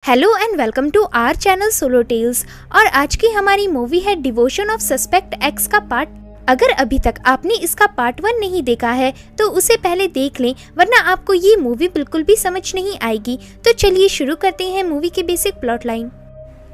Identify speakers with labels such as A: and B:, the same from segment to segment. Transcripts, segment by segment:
A: Hello and welcome to our channel Solo Tales. और आज की हमारी मूवी है डिवोशन ऑफ सस्पेक्ट एक्स का पार्ट। अगर अभी तक आपने इसका पार्ट 1 नहीं देखा है तो उसे पहले देख लें, वरना आपको ये मूवी बिल्कुल भी समझ नहीं आएगी। तो चलिए शुरू करते हैं मूवी के बेसिक प्लॉट लाइन।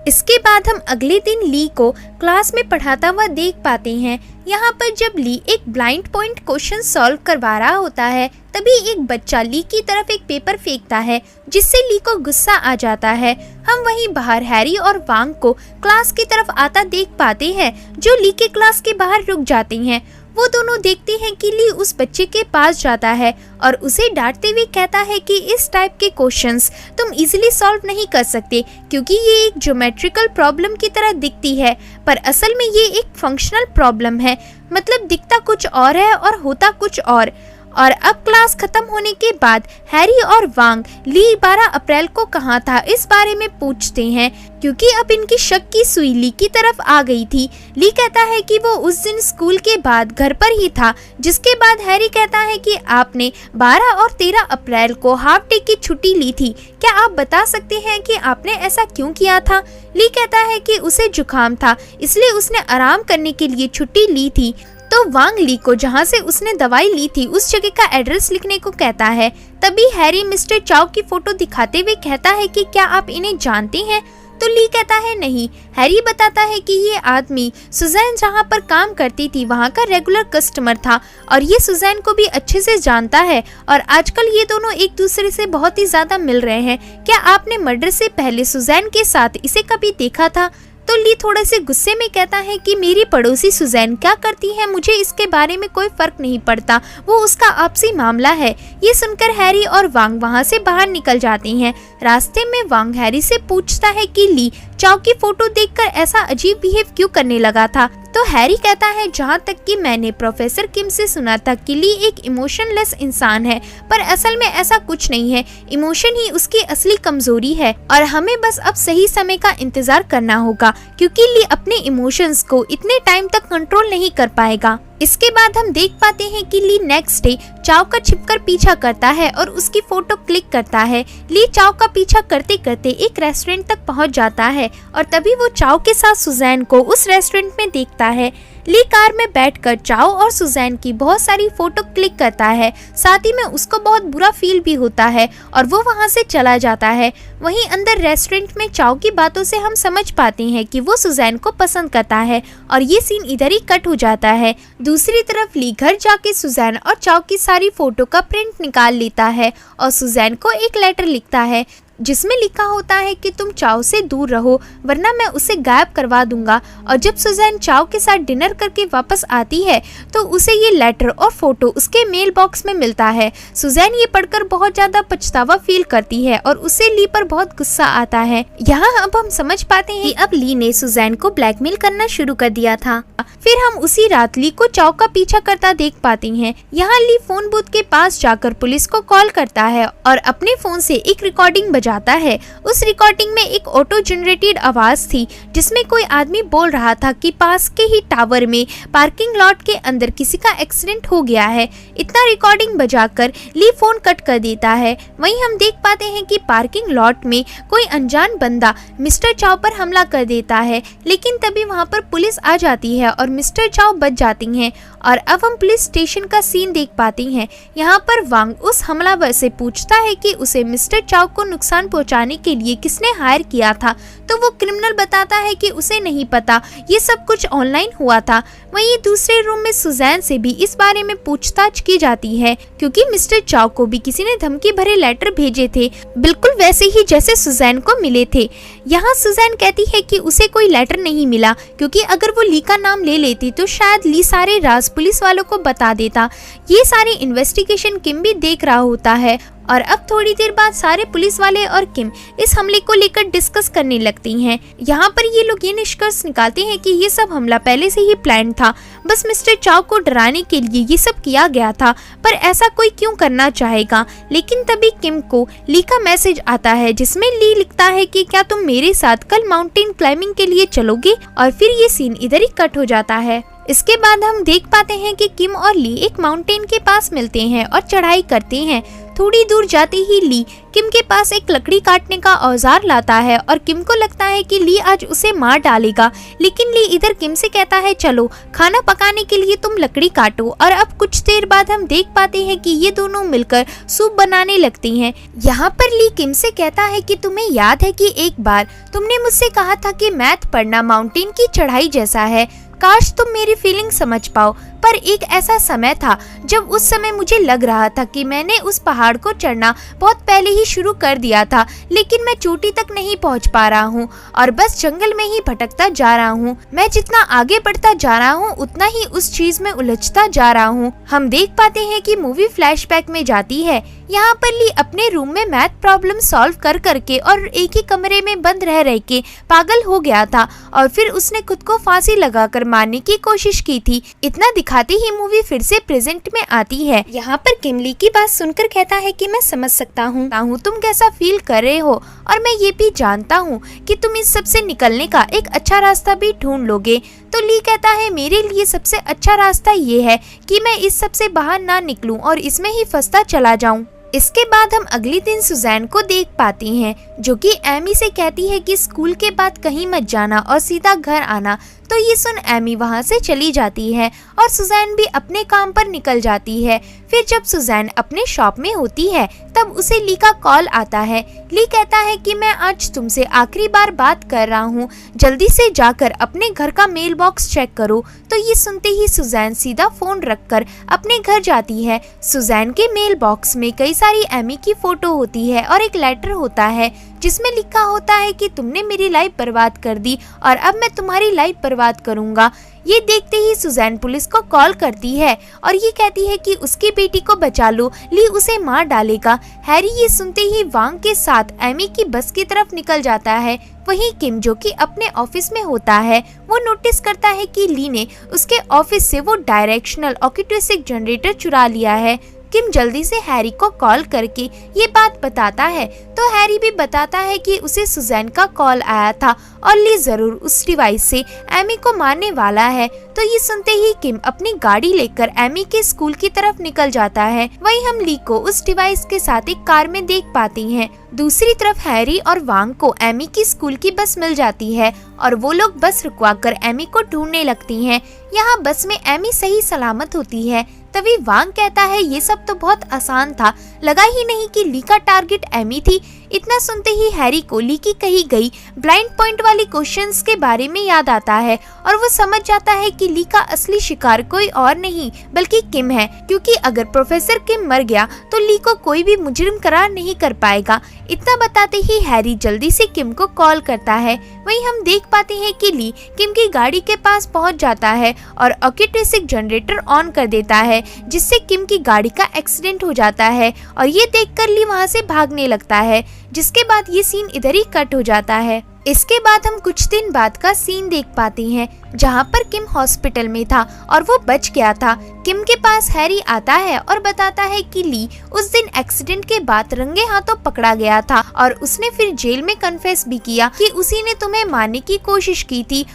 A: इसके बाद हम अगले दिन ली को क्लास में पढ़ाता हुआ देख पाते हैं। यहाँ पर जब ली एक ब्लाइंड पॉइंट क्वेश्चन सॉल्व करवा रहा होता है, तभी एक बच्चा ली की तरफ एक पेपर फेंकता है, जिससे ली को गुस्सा आ जाता है। हम वहीं बाहर हैरी और वांग को क्लास की तरफ आता देख पाते हैं, जो ली के क्लास के बाहर रुक जाते हैं। वो दोनों देखते हैं कि ली उस बच्चे के पास जाता है और उसे डांटते हुए कहता है कि इस टाइप के क्वेश्चंस तुम इजीली सॉल्व नहीं कर सकते, क्योंकि ये एक ज्योमेट्रिकल प्रॉब्लम की तरह दिखती है, पर असल में ये एक फंक्शनल प्रॉब्लम है। मतलब दिखता कुछ और है और होता कुछ और अब क्लास खत्म होने के बाद हैरी और वांग ली 12 अप्रैल को कहाँ था इस बारे में पूछते हैं, क्योंकि अब इनकी शक की सुई ली की तरफ आ गई थी। ली कहता है कि वो उस दिन स्कूल के बाद घर पर ही था, जिसके बाद हैरी कहता है कि आपने 12 और 13 अप्रैल को हाफ डे की छुट्टी ली थी। क्या आप बता सकते हैं कि आपने ऐसा क्यों किया था? ली कहता है कि उसे जुकाम था, इसलिए उसने आराम करने के लिए छुट्टी ली थी। तो वांग ली को जहाँ से उसने दवाई ली थी उस जगह का एड्रेस लिखने को कहता है। तभी हैरी मिस्टर चाओ की फोटो दिखाते हुए कहता है कि क्या आप इन्हें जानते हैं? तो ली कहता है नहीं। हैरी बताता है कि ये आदमी सुजैन जहाँ पर काम करती थी वहाँ का रेगुलर कस्टमर था और ये सुजैन को भी अच्छे से जानता है और आजकल ये दोनों एक दूसरे से बहुत ही ज्यादा मिल रहे हैं। क्या आपने मर्डर से पहले सुजैन के साथ इसे कभी देखा था? तो ली थोड़े से गुस्से में कहता है कि मेरी पड़ोसी सुजैन क्या करती है मुझे इसके बारे में कोई फर्क नहीं पड़ता, वो उसका आपसी मामला है। ये सुनकर हैरी और वांग वहाँ से बाहर निकल जाते हैं। रास्ते में वांग हैरी से पूछता है कि ली चाओ की फोटो देखकर ऐसा अजीब बिहेव क्यों करने लगा था? तो हैरी कहता है जहाँ तक कि मैंने प्रोफेसर किम से सुना था कि ली एक इमोशनलेस इंसान है, पर असल में ऐसा कुछ नहीं है। इमोशन ही उसकी असली कमजोरी है और हमें बस अब सही समय का इंतजार करना होगा, क्योंकि ली अपने इमोशंस को इतने टाइम तक कंट्रोल नहीं कर पाएगा। इसके बाद हम देख पाते हैं कि ली नेक्स्ट डे चाओ का छिपकर पीछा करता है और उसकी फोटो क्लिक करता है। ली चाओ का पीछा करते करते एक रेस्टोरेंट तक पहुंच जाता है और तभी वो चाओ के साथ सुजैन को उस रेस्टोरेंट में देखता है। ली कार में बैठकर चाओ और सुजैन की बहुत सारी फोटो क्लिक करता है। साथ ही में उसको बहुत बुरा फील भी होता है और वो वहाँ से चला जाता है। वहीं अंदर रेस्टोरेंट में चाओ की बातों से हम समझ पाते हैं कि वो सुजैन को पसंद करता है और ये सीन इधर ही कट हो जाता है। दूसरी तरफ ली घर जाके सुजैन और चाओ की सारी फोटो का प्रिंट निकाल लेता है और सुजैन को एक लेटर लिखता है, जिसमें लिखा होता है कि तुम चाओ से दूर रहो, वरना मैं उसे गायब करवा दूंगा। और जब सुजैन चाओ के साथ डिनर करके वापस आती है तो उसे ये लेटर और फोटो उसके मेल बॉक्स में मिलता है। सुजैन ये पढ़कर बहुत ज्यादा पछतावा फील करती है और उसे ली पर बहुत गुस्सा आता है। यहाँ अब हम समझ पाते हैं कि अब ली ने सुजैन को ब्लैकमेल करना शुरू कर दिया था। फिर हम उसी रात ली को चाओ का पीछा करता देख पाते हैं। यहाँ ली फोन बूथ के पास जाकर पुलिस को कॉल करता है और अपने फोन से एक रिकॉर्डिंग जाता है। उस रिकॉर्डिंग में एक ऑटो जनरेटेड आवाज थी, जिसमें कोई आदमी बोल रहा था कि पास के ही टावर में पार्किंग लॉट के अंदर किसी का एक्सीडेंट हो गया है। इतना रिकॉर्डिंग बजाकर ली फोन कट कर देता है। वहीं हम देख पाते हैं कि पार्किंग लॉट में कोई अनजान बंदा मिस्टर चाओ पर हमला कर देता है, लेकिन तभी वहां पर पुलिस आ जाती है और मिस्टर चाओ बच जाती हैं। और अब हम पुलिस स्टेशन का सीन देख पाते हैं। यहाँ पर वांग उस हमलावर से पूछता है कि उसे मिस्टर चाओ को नुकसान पहुंचाने के लिए किसने हायर किया था, तो वो क्रिमिनल बताता है कि उसे नहीं पता, ये सब कुछ ऑनलाइन हुआ था। वहीं दूसरे रूम में सुजैन से भी इस बारे में पूछताछ की जाती है, क्योंकि मिस्टर चाओ को भी किसी ने धमकी भरे लेटर भेजे थे, बिल्कुल वैसे ही जैसे सुजैन को मिले थे। यहाँ सुजैन कहती है कि उसे कोई लेटर नहीं मिला, क्योंकि अगर वो ली का नाम ले लेती तो शायद ली सारे राज पुलिस वालों को बता देता। ये सारी इन्वेस्टिगेशन किम भी देख रहा होता है और अब थोड़ी देर बाद सारे पुलिस वाले और किम इस हमले को लेकर डिस्कस करने लगती हैं। यहाँ पर ये लोग ये निष्कर्ष निकालते हैं कि ये सब हमला पहले से ही प्लान था, बस मिस्टर चाओ को डराने के लिए ये सब किया गया था, पर ऐसा कोई क्यों करना चाहेगा। लेकिन तभी किम को ली का मैसेज आता है, जिसमें ली लिखता है कि क्या तुम मेरे साथ कल माउंटेन क्लाइंबिंग के लिए चलोगे? और फिर ये सीन इधर ही कट हो जाता है। इसके बाद हम देख पाते हैं कि किम और ली एक माउंटेन के पास मिलते हैं और चढ़ाई करते हैं। थोड़ी दूर जाते ही ली किम के पास एक लकड़ी काटने का औजार लाता है और किम को लगता है कि ली आज उसे मार डालेगा, लेकिन ली इधर किम से कहता है चलो खाना पकाने के लिए तुम लकड़ी काटो। और अब कुछ देर बाद हम देख पाते हैं कि ये दोनों मिलकर सूप बनाने लगती हैं। यहाँ पर ली किम से कहता है कि तुम्हें याद है कि एक बार तुमने मुझसे कहा था कि मैथ पढ़ना माउंटेन की चढ़ाई जैसा है, काश तुम मेरी फीलिंग समझ पाओ। पर एक ऐसा समय था जब उस समय मुझे लग रहा था कि मैंने उस पहाड़ को चढ़ना बहुत पहले ही शुरू कर दिया था, लेकिन मैं चोटी तक नहीं पहुंच पा रहा हूं और बस जंगल में ही भटकता जा रहा हूं। मैं जितना आगे बढ़ता जा रहा हूं उतना ही उस चीज में उलझता जा रहा हूं। हम देख पाते हैं कि मूवी फ्लैशबैक में जाती है। यहाँ पर ली अपने रूम में मैथ प्रॉब्लम सॉल्व कर करके और एक ही कमरे में बंद रह के पागल हो गया था और फिर उसने खुद को फांसी लगाकर मारने की कोशिश की थी। इतना दिखाते ही मूवी फिर से प्रेजेंट में आती है। यहाँ पर किम ली की बात सुनकर कहता है कि मैं समझ सकता हूँ तुम कैसा फील कर रहे हो और मैं ये भी जानता हूँ कि तुम इस सब से निकलने का एक अच्छा रास्ता भी ढूंढ लोगे। तो ली कहता है मेरे लिए सबसे अच्छा रास्ता ये है कि मैं इस सब से बाहर ना निकलूं और इसमें ही फंसता चला जाऊं। इसके बाद हम अगले दिन सुजैन को देख पाती हैं, जो कि एमी से कहती है कि स्कूल के बाद कहीं मत जाना और सीधा घर आना। तो ये सुन एमी वहाँ से चली जाती है और सुजैन भी अपने काम पर निकल जाती है। फिर जब सुजैन अपने शॉप में होती है तब उसे ली का कॉल आता है। ली कहता है कि मैं आज तुमसे आखिरी बार बात कर रहा हूँ, जल्दी से जाकर अपने घर का मेल बॉक्स चेक करो। तो ये सुनते ही सुजैन सीधा फोन रखकर अपने घर जाती है। सुजैन के मेल बॉक्स में कई सारी एमी की फोटो होती है और एक लेटर होता है जिसमें लिखा होता है कि तुमने मेरी लाइफ बर्बाद कर दी और अब मैं तुम्हारी लाइफ बर्बाद करूंगा। ये देखते ही सुजैन पुलिस को कॉल करती है और ये कहती है कि उसकी बेटी को बचा लो, ली उसे मार डालेगा। हैरी ये सुनते ही वांग के साथ एमी की बस की तरफ निकल जाता है। वहीं किम, जो कि अपने ऑफिस में होता है, वो नोटिस करता है कि ली ने उसके ऑफिस से वो डायरेक्शनल ऑक्यूटेसिक जनरेटर चुरा लिया है। किम जल्दी से हैरी को कॉल करके ये बात बताता है तो हैरी भी बताता है कि उसे सुजैन का कॉल आया था और ली जरूर उस डिवाइस से एमी को मारने वाला है। तो ये सुनते ही किम अपनी गाड़ी लेकर एमी के स्कूल की तरफ निकल जाता है। वहीं हम ली को उस डिवाइस के साथ एक कार में देख पाती हैं। दूसरी तरफ हैरी और वांग को एमी की स्कूल की बस मिल जाती है और वो लोग बस रुकवाकर एमी को ढूंढने लगती हैं। यहाँ बस में एमी सही सलामत होती है। तभी वांग कहता है ये सब तो बहुत आसान था, लगा ही नहीं कि ली का टारगेट एमी थी। इतना सुनते ही हैरी को ली की कही गई ब्लाइंड पॉइंट वाली क्वेश्चंस के बारे में याद आता है और वो समझ जाता है कि ली का असली शिकार कोई और नहीं बल्कि किम है, क्योंकि अगर प्रोफेसर किम मर गया तो ली को कोई भी मुजरिम करार नहीं कर पाएगा। इतना बताते ही हैरी जल्दी से किम को कॉल करता है। वहीं हम देख पाते हैं कि ली किम की गाड़ी के पास पहुंच जाता है और ऑक्यूटेसिक जनरेटर ऑन कर देता है, जिससे किम की गाड़ी का एक्सीडेंट हो जाता है और ये देखकर ली वहां से भागने लगता है। जिसके बाद ये सीन इधर ही कट हो जाता है। इसके बाद हम कुछ दिन बाद का सीन देख पाते हैं जहाँ पर किम हॉस्पिटल में था और वो बच गया था। किम के पास हैरी आता है और बताता है कि ली उस दिन एक्सीडेंट के बाद रंगे हाथों पकड़ा गया था और उसने फिर जेल में कन्फेस भी किया कि उसी ने तुम्हें मारने की कोशिश की थी।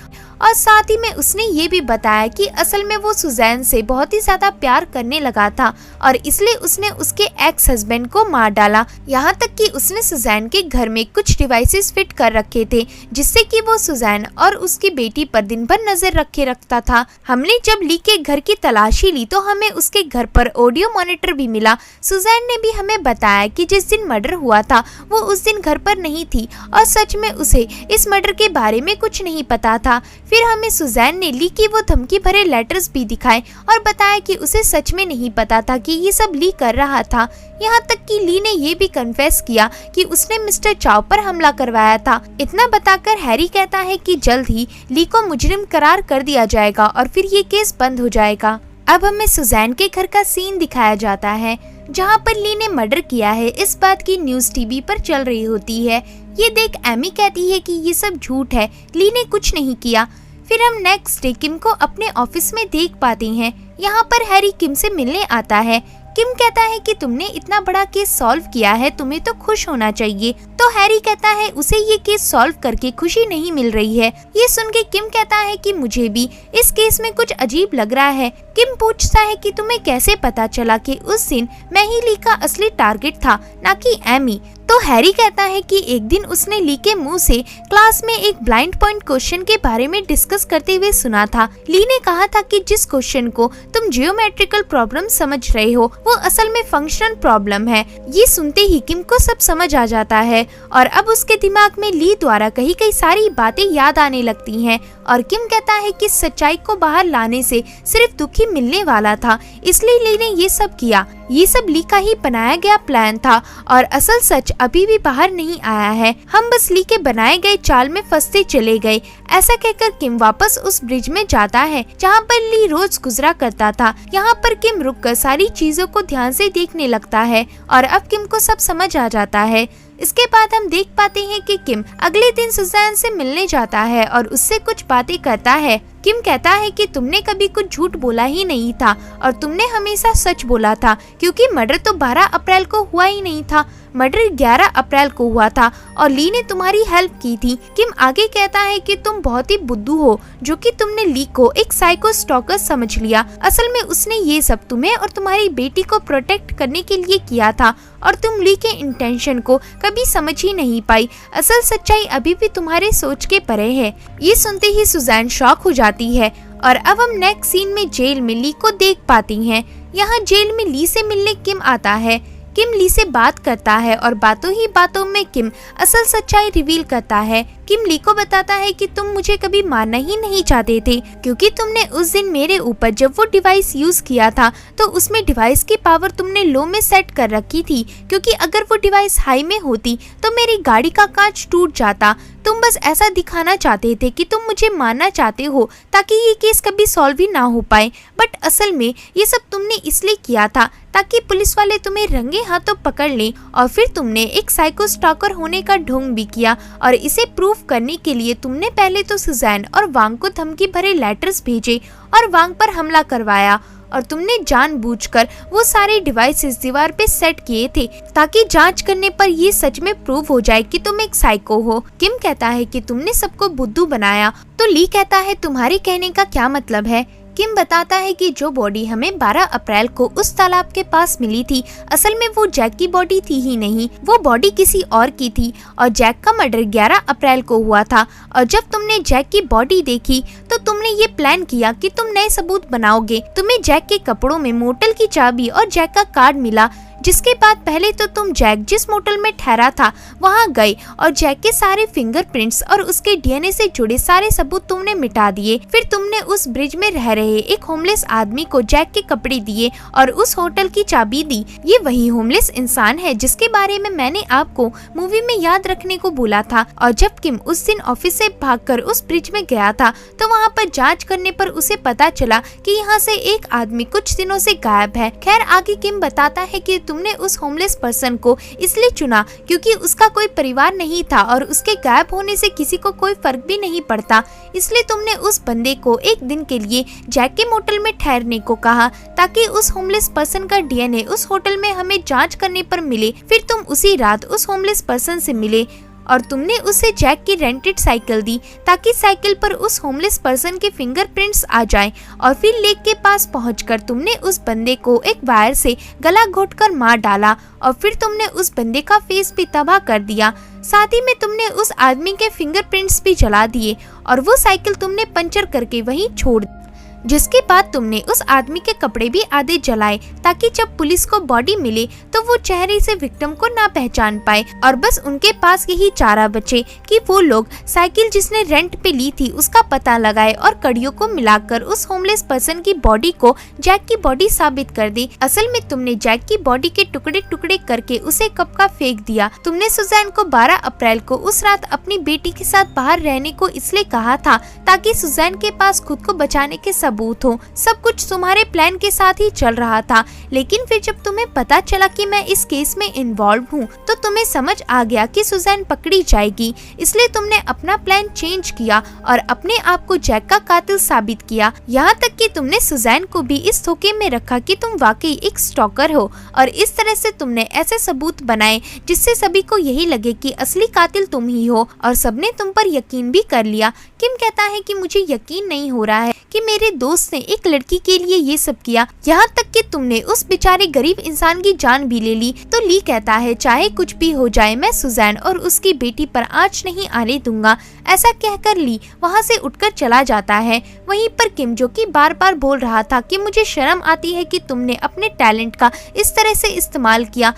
A: और साथ ही में उसने ये भी बताया कि असल में वो सुजैन से बहुत ही ज्यादा प्यार करने लगा था और इसलिए उसने उसके एक्स हस्बैंड को मार डाला। यहाँ तक कि उसने सुजैन के घर में कुछ डिवाइसेस फिट कर रखे थे जिससे कि वो सुजैन और उसकी बेटी पर दिन भर नजर रखे रखता था। हमने जब ली के घर की तलाशी ली तो हमें उसके घर पर ऑडियो मॉनिटर भी मिला। सुजैन ने भी हमें बताया कि जिस दिन मर्डर हुआ था वो उस दिन घर पर नहीं थी और सच में उसे इस मर्डर के बारे में कुछ नहीं पता था। फिर हमें सुजैन ने ली की वो धमकी भरे लेटर्स भी दिखाए और बताया कि उसे सच में नहीं पता था कि ये सब ली कर रहा था। यहाँ तक कि ली ने ये भी कन्फेस किया कि उसने मिस्टर चाओ पर हमला करवाया था। इतना बताकर हैरी कहता है कि जल्द ही ली को मुजरिम करार कर दिया जाएगा और फिर ये केस बंद हो जाएगा। अब हमें सुजैन के घर का सीन दिखाया जाता है जहाँ पर ली ने मर्डर किया है। इस बात की न्यूज टीवी पर चल रही होती है। ये देख एमी कहती है कि ये सब झूठ है, ली ने कुछ नहीं किया। फिर हम नेक्स्ट डे किम को अपने ऑफिस में देख पाते हैं। यहाँ पर हैरी किम से मिलने आता है। किम कहता है कि तुमने इतना बड़ा केस सॉल्व किया है, तुम्हें तो खुश होना चाहिए। तो हैरी कहता है उसे ये केस सॉल्व करके खुशी नहीं मिल रही है। ये सुन के किम कहता है कि मुझे भी इस केस में कुछ अजीब लग रहा है। किम पूछता है कि तुम्हें कैसे पता चला कि उस दिन मैं ही ली का असली टारगेट था, ना कि एमी। तो हैरी कहता है कि एक दिन उसने ली के मुंह से क्लास में एक ब्लाइंड पॉइंट क्वेश्चन के बारे में डिस्कस करते हुए सुना था। ली ने कहा था कि जिस क्वेश्चन को तुम जियोमेट्रिकल प्रॉब्लम समझ रहे हो वो असल में फंक्शनल प्रॉब्लम है। ये सुनते ही किम को सब समझ आ जाता है और अब उसके दिमाग में ली द्वारा कही कई सारी बातें याद आने लगती हैं और किम कहता है कि सच्चाई को बाहर लाने से सिर्फ दुख ही मिलने वाला था, इसलिए ली ने ये सब किया। ये सब ली का ही बनाया गया प्लान था और असल सच अभी भी बाहर नहीं आया है। हम बस ली के बनाए गए चाल में फंसते चले गए। ऐसा कहकर किम वापस उस ब्रिज में जाता है जहाँ पर ली रोज गुजरा करता था। यहाँ पर किम रुककर सारी चीजों को ध्यान से देखने लगता है और अब किम को सब समझ आ जाता है। इसके बाद हम देख पाते हैं कि किम अगले दिन सुजैन से मिलने जाता है और उससे कुछ बातें करता है। किम कहता है कि तुमने कभी कुछ झूठ बोला ही नहीं था और तुमने हमेशा सच बोला था, क्योंकि मर्डर तो 12 अप्रैल को हुआ ही नहीं था, मर्डर 11 अप्रैल को हुआ था और ली ने तुम्हारी हेल्प की थी। किम आगे कहता है कि तुम बहुत ही बुद्धू हो जो कि तुमने ली को एक साइको स्टॉकर समझ लिया। असल में उसने ये सब तुम्हें और तुम्हारी बेटी को प्रोटेक्ट करने के लिए किया था और तुम ली के इंटेंशन को कभी समझ ही नहीं पाई। असल सच्चाई अभी भी तुम्हारे सोच के परे है। ये सुनते ही सुजैन शॉक हो जाती है और अब हम नेक्स्ट सीन में जेल में ली को देख पाती हैं। यहाँ जेल में ली से मिलने किम आता है। किम ली से बात करता है और बातों ही बातों में किम असल सच्चाई रिवील करता है। किम ली को बताता है कि तुम मुझे कभी मारना ही नहीं चाहते थे, क्योंकि तुमने उस दिन मेरे ऊपर जब वो डिवाइस यूज किया था तो उसमें डिवाइस की पावर तुमने लो में सेट कर रखी थी, क्योंकि अगर वो डिवाइस हाई में होती तो मेरी गाड़ी का कांच टूट जाता। तुम बस ऐसा दिखाना चाहते थे कि तुम मुझे मारना चाहते हो ताकि ये केस कभी सॉल्व ही ना हो पाए, बट असल में ये सब तुमने इसलिए किया था ताकि पुलिस वाले तुम्हें रंगे हाथों पकड़ लें। और फिर तुमने एक साइको स्टॉकर होने का ढोंग भी किया और इसे प्रूव करने के लिए तुमने पहले तो सुजैन और वांग को धमकी भरे लेटर्स भेजे और वांग पर हमला करवाया और तुमने जानबूझकर वो सारे डिवाइसेस दीवार पे सेट किए थे ताकि जांच करने पर ये सच में प्रूव हो जाए कि तुम एक साइको हो। किम कहता है कि तुमने सबको बुद्धू बनाया। तो ली कहता है तुम्हारे कहने का क्या मतलब है। किम बताता है कि जो बॉडी हमें 12 अप्रैल को उस तालाब के पास मिली थी असल में वो जैक की बॉडी थी ही नहीं, वो बॉडी किसी और की थी और जैक का मर्डर 11 अप्रैल को हुआ था। और जब तुमने जैक की बॉडी देखी तो तुमने ये प्लान किया कि तुम नए सबूत बनाओगे। तुम्हें जैक के कपड़ों में मोटल की चाबी और जैक का कार्ड मिला, जिसके बाद पहले तो तुम जैक जिस मोटल में ठहरा था वहां गए और जैक के सारे फिंगरप्रिंट्स और उसके डीएनए से जुड़े सारे सबूत तुमने मिटा दिए। फिर तुमने उस ब्रिज में रह रहे एक होमलेस आदमी को जैक के कपड़े दिए और उस होटल की चाबी दी। ये वही होमलेस इंसान है जिसके बारे में मैंने आपको मूवी में याद रखने को बोला था। और जब किम उस दिन ऑफिस से भागकर उस ब्रिज में गया था तो वहाँ पर जाँच करने पर उसे पता चला कि यहाँ से एक आदमी कुछ दिनों से गायब है। खैर आगे किम बताता है कि तुमने उस होमलेस पर्सन को इसलिए चुना क्योंकि उसका कोई परिवार नहीं था और उसके गायब होने से किसी को कोई फर्क भी नहीं पड़ता, इसलिए तुमने उस बंदे को एक दिन के लिए जैक के मोटल में ठहरने को कहा ताकि उस होमलेस पर्सन का डीएनए उस होटल में हमें जांच करने पर मिले। फिर तुम उसी रात उस होमलेस पर्सन से मिले और तुमने उसे जैक की रेंटेड साइकिल दी ताकि साइकिल पर उस होमलेस पर्सन के फिंगरप्रिंट्स आ जाएं। और फिर लेक के पास पहुंचकर तुमने उस बंदे को एक वायर से गला घोंटकर मार डाला और फिर तुमने उस बंदे का फेस भी तबाह कर दिया। साथ ही में तुमने उस आदमी के फिंगरप्रिंट्स भी जला दिए और वो साइकिल तुमने पंचर करके वहीं छोड़ दी, जिसके बाद तुमने उस आदमी के कपड़े भी आधे जलाए ताकि जब पुलिस को बॉडी मिले तो वो चेहरे से विक्टिम को ना पहचान पाए और बस उनके पास यही चारा बचे कि वो लोग साइकिल जिसने रेंट पे ली थी उसका पता लगाए और कड़ियों को मिलाकर उस होमलेस पर्सन की बॉडी को जैक की बॉडी साबित कर दी। असल में तुमने जैक की बॉडी के टुकड़े टुकड़े करके उसे कप का फेंक दिया। तुमने सुजैन को 12 अप्रैल को उस रात अपनी बेटी के साथ बाहर रहने को इसलिए कहा था ताकि सुजैन के पास खुद को बचाने के सबूत हो, सब कुछ तुम्हारे प्लान के साथ ही चल रहा था। लेकिन फिर जब तुम्हें पता चला कि मैं इस केस में इन्वॉल्व हूँ तो तुम्हें समझ आ गया कि सुजैन पकड़ी जाएगी, इसलिए तुमने अपना प्लान चेंज किया और अपने आप को जैक का कातिल साबित किया। यहाँ तक कि तुमने सुजैन को भी इस धोखे में रखा कि तुम वाकई एक स्टॉकर हो, और इस तरह से तुमने ऐसे सबूत बनाए जिससे सभी को यही लगे कि असली कातिल तुम ही हो, और सबने तुम पर यकीन भी कर लिया। किम कहता है कि मुझे यकीन नहीं हो रहा है कि मेरे दोस्त ने एक लड़की के लिए ये सब किया, यहाँ तक कि तुमने उस बेचारे गरीब इंसान की जान भी ले ली। तो ली कहता है चाहे कुछ भी हो जाए मैं सुजैन और उसकी बेटी पर आंच नहीं आने दूंगा। ऐसा कहकर ली वहाँ से उठकर चला जाता है। वहीं पर किम, जो कि बार बार बोल रहा था कि मुझे शर्म आती है कि तुमने अपने टैलेंट का इस तरह से इस्तेमाल किया,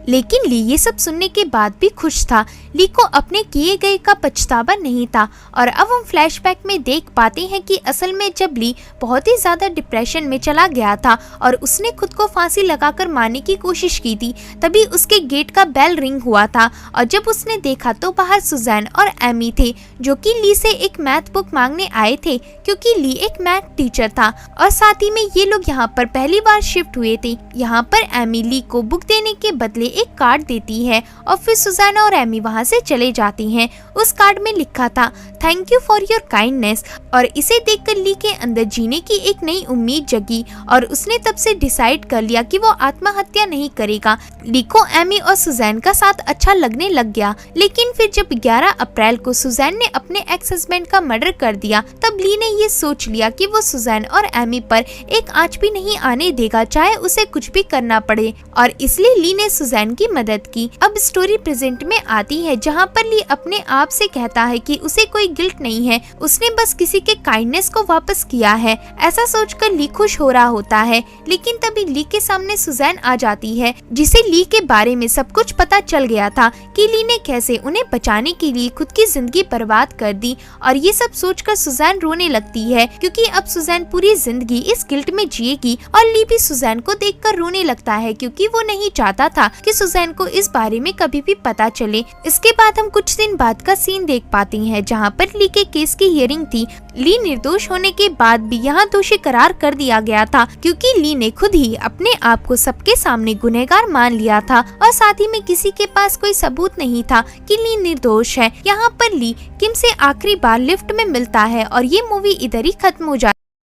A: लेकिन ली ये सब सुनने के बाद भी खुश था। ली को अपने किए गए का पछतावा नहीं था। और अब हम फ्लैशबैक में देख पाते हैं कि असल में जब ली बहुत ही ज्यादा डिप्रेशन में चला गया था और उसने खुद को फांसी लगाकर मारने की कोशिश की थी, तभी उसके गेट का बेल रिंग हुआ था। और जब उसने देखा तो बाहर सुजैन और एमी थे, जो कि ली से एक मैथ बुक मांगने आए थे, क्योंकि ली एक मैथ टीचर था और साथ ही में ये लोग यहाँ पर पहली बार शिफ्ट हुए थे। यहाँ पर एमी ली को बुक देने के बदले एक कार्ड देती है और फिर सुजैन और एमी वहाँ से चले जाती हैं। उस कार्ड में लिखा था thank you for your kindness, और इसे देखकर ली के अंदर जीने की एक नई उम्मीद जगी और उसने तब से डिसाइड कर लिया कि वो आत्महत्या नहीं करेगा। ली को एमी और सुजैन का साथ अच्छा लगने लग गया, लेकिन फिर जब 11 अप्रैल को सुजैन ने अपने एक्स हस्बैंड का मर्डर कर दिया, तब ली ने ये सोच लिया कि वो सुजैन और एमी पर एक आंच भी नहीं आने देगा, चाहे उसे कुछ भी करना पड़े, और इसलिए ली ने सुजैन की मदद की। अब स्टोरी प्रेजेंट में आती है, जहाँ पर ली अपने आप से कहता है कि उसे कोई गिल्ट नहीं है, उसने बस किसी के काइंडनेस को वापस किया है। ऐसा सोचकर ली खुश हो रहा होता है, लेकिन तभी ली के सामने सुजैन आ जाती है, जिसे ली के बारे में सब कुछ पता चल गया था कि ली ने कैसे उन्हें बचाने के लिए खुद की जिंदगी बर्बाद कर दी। और ये सब सोचकर सुजैन रोने लगती है, क्योंकि अब सुजैन पूरी जिंदगी इस गिल्ट में जिएगी। और ली भी सुजैन को देखकर रोने लगता है, क्योंकि वो नहीं चाहता था कि सुजैन को इस बारे में कभी भी पता चले। इसके बाद हम कुछ दिन बाद का सीन देख पाते हैं, जहाँ पर ली के केस की हियरिंग थी। ली निर्दोष होने के बाद भी यहाँ दोषी करार कर दिया गया था, क्योंकि ली ने खुद ही अपने आप को सबके सामने गुनहगार मान लिया था और साथ ही में किसी के पास कोई सबूत नहीं था कि ली निर्दोष है। यहाँ पर ली किम से आखिरी बार लिफ्ट में मिलता है और ये मूवी इधर ही खत्म हो जाती है।